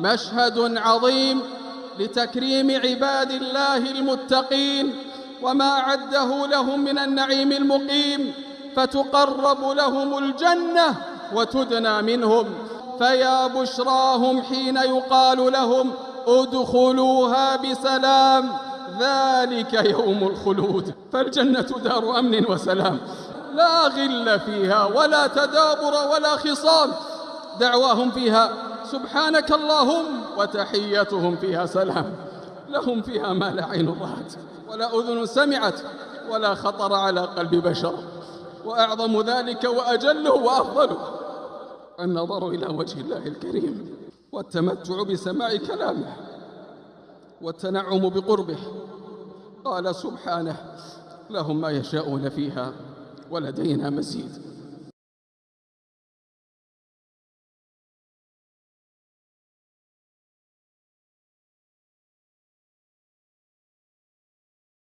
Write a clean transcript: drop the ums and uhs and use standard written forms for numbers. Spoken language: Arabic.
مشهد عظيم لتكريم عباد الله المتقين وما أعده لهم من النعيم المقيم، فتقرب لهم الجنة وتدنى منهم. فيا بشراهم حين يقال لهم ادخلوها بسلام، ذلك يوم الخلود. فالجنة دار أمن وسلام، لا غل فيها ولا تدابر ولا خصام، دعواهم فيها سبحانك اللهم وتحيتهم فيها سلام. لهم فيها ما لا عين رأت ولا أذن سمعت ولا خطر على قلب بشر. وأعظم ذلك وأجله وأفضله النظر إلى وجه الله الكريم والتمتع بسماع كلامه والتنعم بقربه. قال سبحانه لهم ما يشاءون فيها ولدينا مزيد.